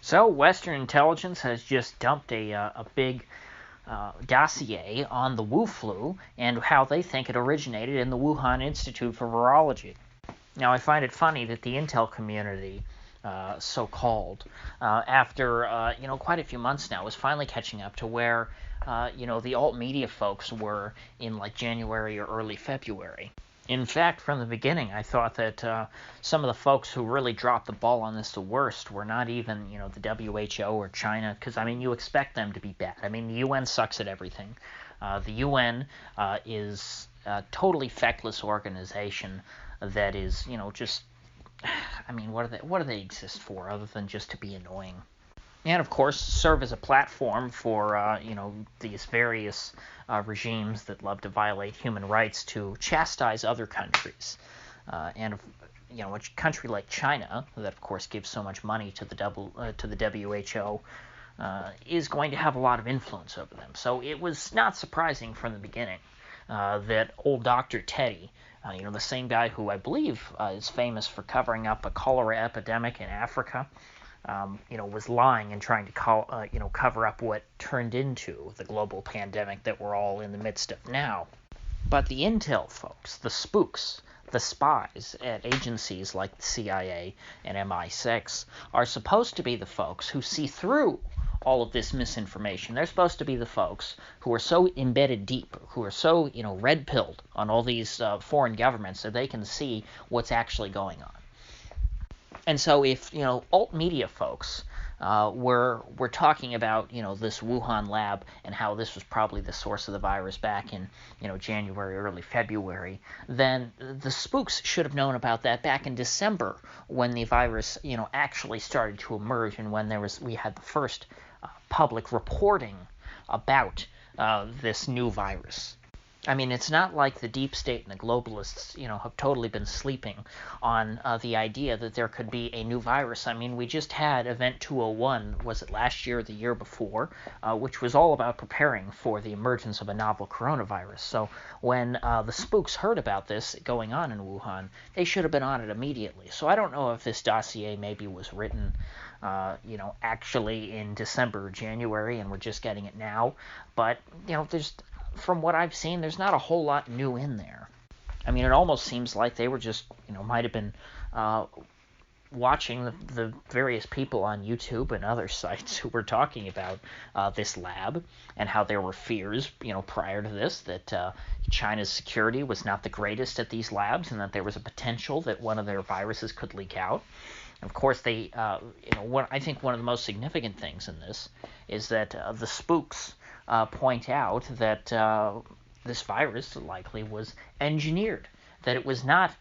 So Western intelligence has just dumped a big dossier on the Wu flu and how they think it originated in the Wuhan Institute for Virology. Now, I find it funny that the intel community, so-called, after quite a few months now, is finally catching up to where the alt media folks were in like January or early February. In fact, from the beginning, I thought that some of the folks who really dropped the ball on this the worst were not even, the WHO or China, because, you expect them to be bad. The UN sucks at everything. The UN is a totally feckless organization that is, just, what do they exist for other than just to be annoying? And, of course, serve as a platform for, these various regimes that love to violate human rights to chastise other countries. And, a country like China, that, of course, gives so much money to the WHO, is going to have a lot of influence over them. So it was not surprising from the beginning that old Dr. Teddy, the same guy who I believe is famous for covering up a cholera epidemic in Africa, was lying and trying to cover up what turned into the global pandemic that we're all in the midst of now. But the intel folks, the spooks, the spies at agencies like the CIA and MI6 are supposed to be the folks who see through all of this misinformation. They're supposed to be the folks who are so embedded deep, who are so, red-pilled on all these foreign governments that they can see what's actually going on. And so if, alt media folks were talking about, this Wuhan lab and how this was probably the source of the virus back in, January, early February, then the spooks should have known about that back in December when the virus, actually started to emerge and when we had the first public reporting about this new virus. It's not like the deep state and the globalists, have totally been sleeping on the idea that there could be a new virus. We just had Event 201, was it last year or the year before, which was all about preparing for the emergence of a novel coronavirus. So when the spooks heard about this going on in Wuhan, they should have been on it immediately. So I don't know if this dossier maybe was written, actually in December or January, and we're just getting it now. But, from what I've seen, there's not a whole lot new in there. It almost seems like they were just, might have been watching the various people on YouTube and other sites who were talking about this lab and how there were fears, prior to this that China's security was not the greatest at these labs and that there was a potential that one of their viruses could leak out. Of course, I think one of the most significant things in this is that the spooks point out that this virus likely was engineered, that it was not,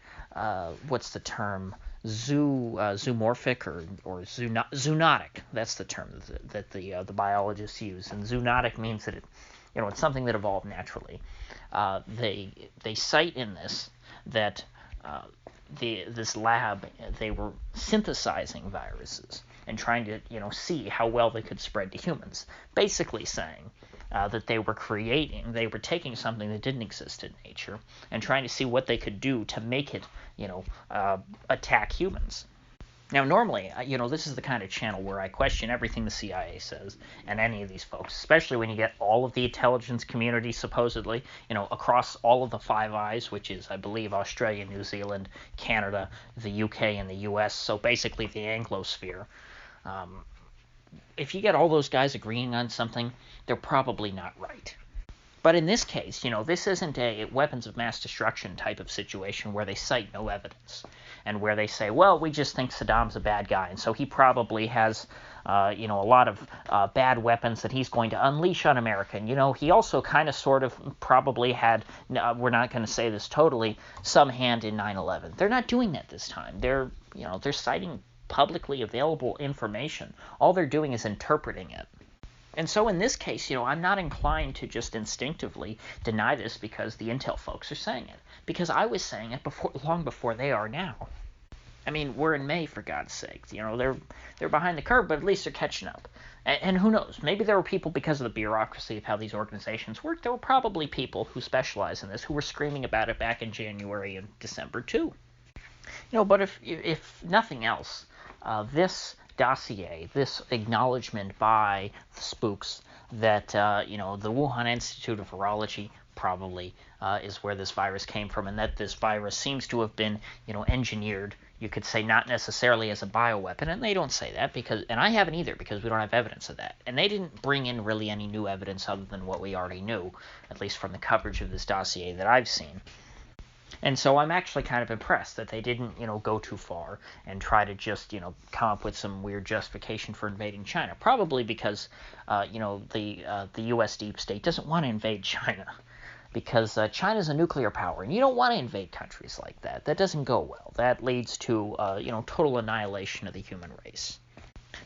what's the term, zoomorphic or zoonotic. That's the term that the biologists use, and zoonotic means that it's something that evolved naturally. They cite in this that this lab, they were synthesizing viruses and trying to see how well they could spread to humans, basically saying that they were taking something that didn't exist in nature and trying to see what they could do to make it attack humans. Now, normally, this is the kind of channel where I question everything the CIA says and any of these folks, especially when you get all of the intelligence community, supposedly, across all of the Five Eyes, which is, I believe, Australia, New Zealand, Canada, the UK, and the US, so basically the Anglosphere. If you get all those guys agreeing on something, they're probably not right. But in this case, this isn't a weapons of mass destruction type of situation where they cite no evidence and where they say, well, we just think Saddam's a bad guy, and so he probably has, a lot of bad weapons that he's going to unleash on America. And, he also kind of sort of probably had, we're not going to say this totally, some hand in 9/11. They're not doing that this time. They're citing publicly available information. All they're doing is interpreting it. And so in this case, I'm not inclined to just instinctively deny this because the intel folks are saying it. Because I was saying it long before they are now. We're in May, for God's sake. They're behind the curve, but at least they're catching up. And who knows? Maybe there were people, because of the bureaucracy of how these organizations work, there were probably people who specialize in this who were screaming about it back in January and December too. But if nothing else, this dossier, this acknowledgement by the spooks that the Wuhan Institute of Virology probably is where this virus came from, and that this virus seems to have been engineered. You could say not necessarily as a bioweapon, and they don't say that and I haven't either, because we don't have evidence of that. And they didn't bring in really any new evidence other than what we already knew, at least from the coverage of this dossier that I've seen. And so I'm actually kind of impressed that they didn't, go too far and try to just, come up with some weird justification for invading China. Probably because, the U.S. deep state doesn't want to invade China, because China's a nuclear power, and you don't want to invade countries like that. That doesn't go well. That leads to, total annihilation of the human race.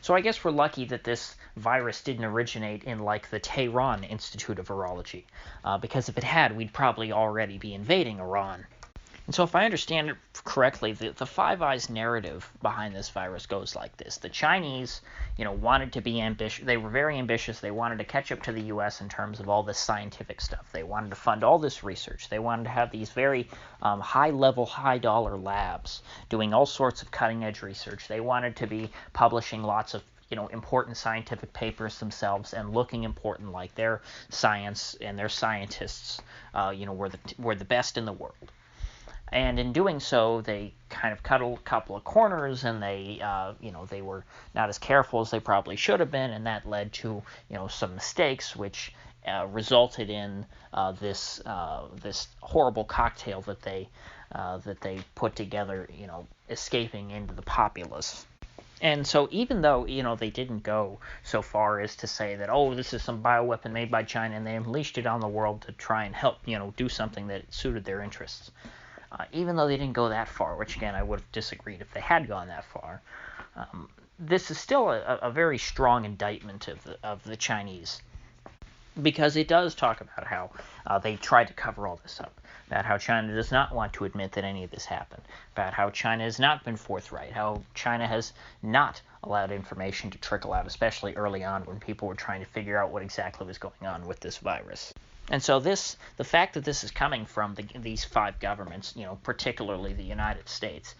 So I guess we're lucky that this virus didn't originate in, the Tehran Institute of Virology, because if it had, we'd probably already be invading Iran. And so if I understand it correctly, the Five Eyes narrative behind this virus goes like this. The Chinese, wanted to be ambitious. They were very ambitious. They wanted to catch up to the U.S. in terms of all this scientific stuff. They wanted to fund all this research. They wanted to have these very high-level, high-dollar labs doing all sorts of cutting-edge research. They wanted to be publishing lots of important scientific papers themselves and looking important, like their science and their scientists, were the best in the world. And in doing so, they kind of cut a couple of corners, and they were not as careful as they probably should have been, and that led to, some mistakes, which resulted in this horrible cocktail that they put together, escaping into the populace. And so even though, they didn't go so far as to say that, oh, this is some bioweapon made by China, and they unleashed it on the world to try and help, do something that suited their interests. Even though they didn't go that far, which again I would have disagreed if they had gone that far, this is still a very strong indictment of the Chinese, because it does talk about how they tried to cover all this up, about how China does not want to admit that any of this happened, about how China has not been forthright, how China has not allowed information to trickle out, especially early on when people were trying to figure out what exactly was going on with this virus. And so the fact that this is coming from these five governments, particularly the United States,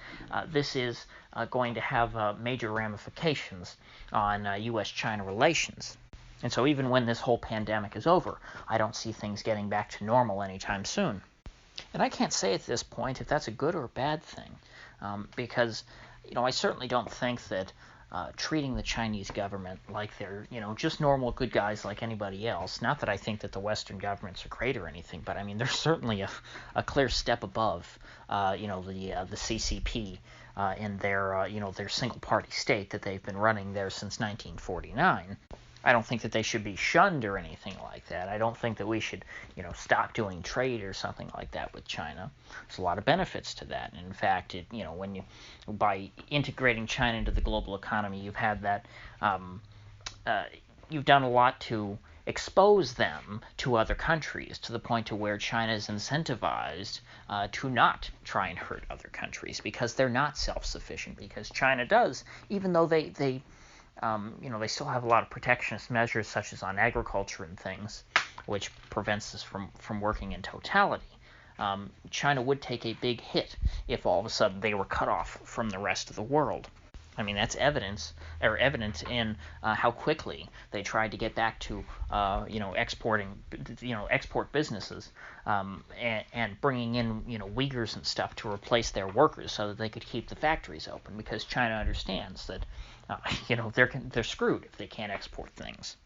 this is going to have major ramifications on U.S.-China relations. And so even when this whole pandemic is over, I don't see things getting back to normal anytime soon. And I can't say at this point if that's a good or a bad thing, because, I certainly don't think that treating the Chinese government like they're, just normal good guys like anybody else. Not that I think that the Western governments are great or anything, but I mean, they're certainly a clear step above, the CCP in their single-party state that they've been running there since 1949. I don't think that they should be shunned or anything like that. I don't think that we should, stop doing trade or something like that with China. There's a lot of benefits to that. And in fact, by integrating China into the global economy, you've had that, you've done a lot to expose them to other countries, to the point to where China is incentivized to not try and hurt other countries, because they're not self-sufficient. Because China does, even though they still have a lot of protectionist measures, such as on agriculture and things, which prevents us from working in totality. China would take a big hit if all of a sudden they were cut off from the rest of the world. I mean, that's evident in how quickly they tried to get back to, exporting, export businesses, and bringing in, Uyghurs and stuff to replace their workers so that they could keep the factories open, because China understands that, they're screwed if they can't export things.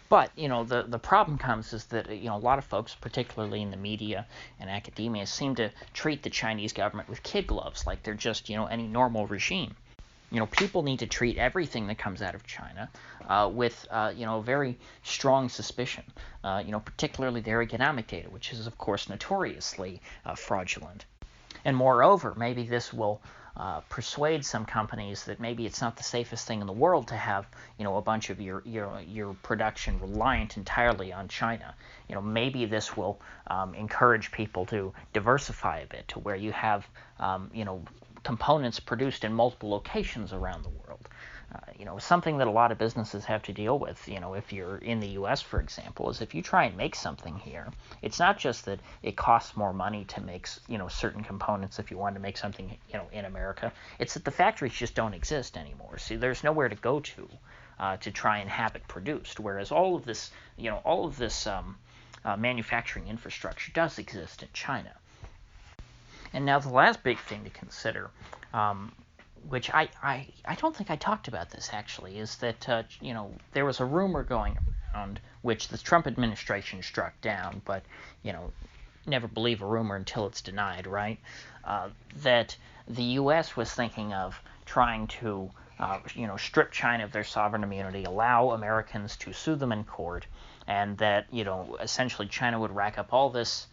But, the problem comes is that, a lot of folks, particularly in the media and academia, seem to treat the Chinese government with kid gloves, like they're just, any normal regime. People need to treat everything that comes out of China with, very strong suspicion, particularly their economic data, which is, of course, notoriously fraudulent. And moreover, maybe this will persuade some companies that maybe it's not the safest thing in the world to have, a bunch of your production reliant entirely on China. Maybe this will encourage people to diversify a bit, to where you have, components produced in multiple locations around the world. something that a lot of businesses have to deal with, if you're in the U.S., for example, is if you try and make something here, it's not just that it costs more money to make, certain components if you want to make something, in America. It's that the factories just don't exist anymore. See, there's nowhere to go to try and have it produced. Whereas all of this, manufacturing infrastructure does exist in China. And now the last big thing to consider, which I don't think I talked about this actually, is that, there was a rumor going around, which the Trump administration struck down, but, never believe a rumor until it's denied, right? That the U.S. was thinking of trying to, strip China of their sovereign immunity, allow Americans to sue them in court, and that, essentially China would rack up all this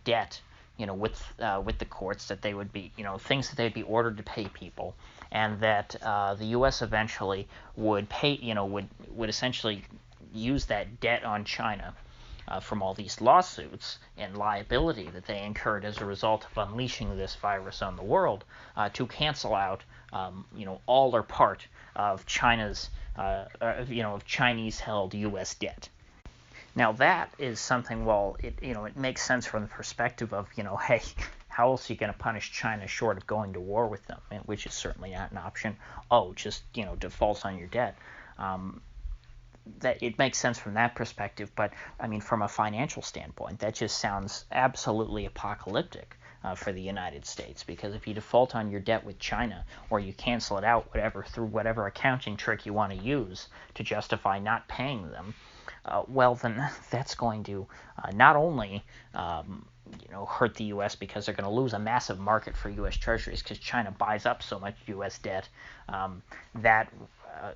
debt, with the courts, that they would be, things that they'd be ordered to pay people, and that the U.S. eventually would pay, would essentially use that debt on China from all these lawsuits and liability that they incurred as a result of unleashing this virus on the world to cancel out, all or part of China's, of Chinese-held U.S. debt. Now that is something, well, it makes sense from the perspective of, hey, how else are you going to punish China short of going to war with them, which is certainly not an option. Oh, just, default on your debt. That it makes sense from that perspective, but I mean, from a financial standpoint, that just sounds absolutely apocalyptic for the United States, because if you default on your debt with China, or you cancel it out, through whatever accounting trick you want to use to justify not paying them, well, then that's going to not only hurt the U.S. because they're going to lose a massive market for U.S. Treasuries because China buys up so much U.S. debt that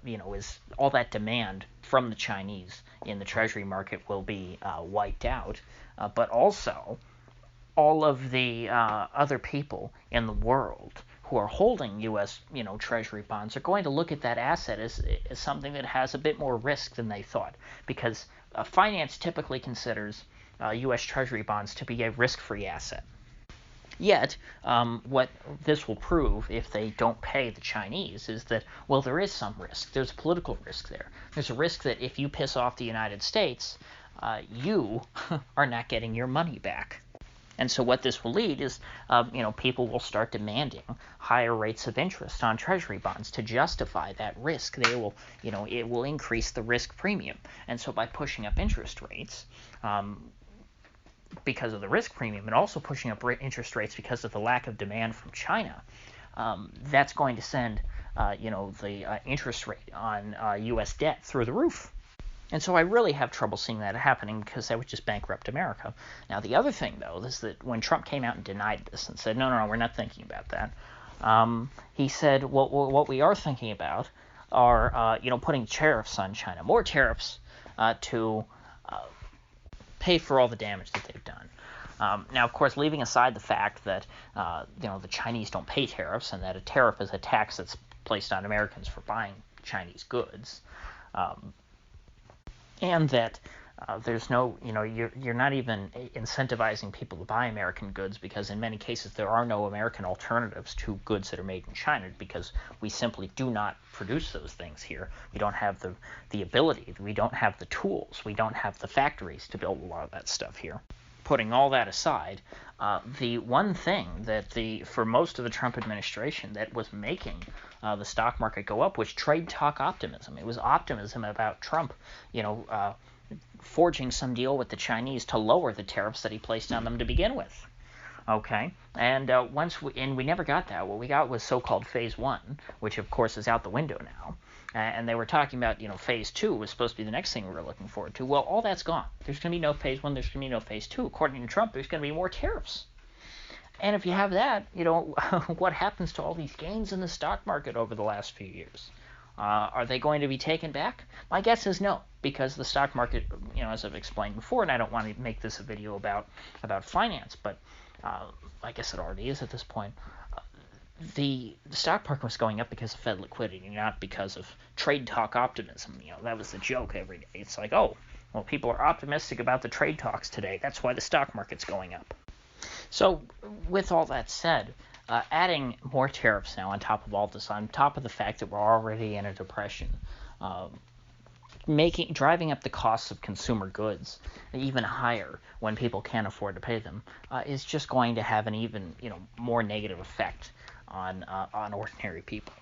is all that demand from the Chinese in the Treasury market will be wiped out, but also all of the other people in the world who are holding U.S. Treasury bonds are going to look at that asset as something that has a bit more risk than they thought, because finance typically considers U.S. Treasury bonds to be a risk-free asset. Yet, what this will prove, if they don't pay the Chinese, is that, well, there is some risk. There's a political risk there. There's a risk that if you piss off the United States, you are not getting your money back. And so what this will lead is, people will start demanding higher rates of interest on Treasury bonds to justify that risk. They will, it will increase the risk premium. And so by pushing up interest rates, because of the risk premium, and also pushing up interest rates because of the lack of demand from China, that's going to send, the interest rate on U.S. debt through the roof. And so I really have trouble seeing that happening, because that would just bankrupt America. Now, the other thing, though, is that when Trump came out and denied this and said, no, we're not thinking about that, he said, well, what we are thinking about are, putting tariffs on China, more tariffs to pay for all the damage that they've done. Now, of course, leaving aside the fact that, the Chinese don't pay tariffs, and that a tariff is a tax that's placed on Americans for buying Chinese goods, and that there's no, you're not even incentivizing people to buy American goods, because in many cases there are no American alternatives to goods that are made in China, because we simply do not produce those things here. We don't have the ability, we don't have the tools, we don't have the factories to build a lot of that stuff here. Putting all that aside, the one thing that for most of the Trump administration that was making the stock market go up was trade talk optimism. It was optimism about Trump, forging some deal with the Chinese to lower the tariffs that he placed on them to begin with. Okay, and we never got that. What we got was so-called Phase 1, which of course is out the window now. And they were talking about, Phase 2 was supposed to be the next thing we were looking forward to. Well, all that's gone. There's going to be no Phase 1. There's going to be no Phase 2. According to Trump, there's going to be more tariffs. And if you have that, what happens to all these gains in the stock market over the last few years? Are they going to be taken back? My guess is no, because the stock market, as I've explained before, and I don't want to make this a video about finance, but I guess it already is at this point. The stock market was going up because of Fed liquidity, not because of trade talk optimism. That was the joke every day. It's like, oh, well, people are optimistic about the trade talks today. That's why the stock market's going up. So with all that said, adding more tariffs now on top of all this, on top of the fact that we're already in a depression, driving up the costs of consumer goods even higher when people can't afford to pay them, is just going to have an even more negative effect on ordinary people.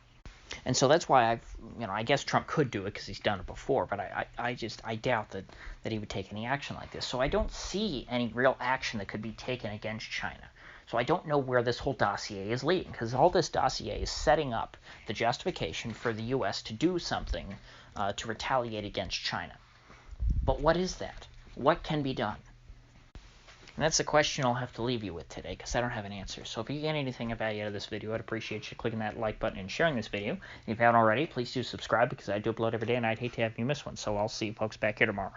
And so that's why I guess Trump could do it because he's done it before, but I doubt that he would take any action like this. So I don't see any real action that could be taken against China. So I don't know where this whole dossier is leading, because all this dossier is setting up the justification for the U.S. to do something to retaliate against China. But what is that? What can be done? And that's the question I'll have to leave you with today, because I don't have an answer. So if you get anything of value out of this video, I'd appreciate you clicking that like button and sharing this video. If you haven't already, please do subscribe, because I do upload every day, and I'd hate to have you miss one. So I'll see you folks back here tomorrow.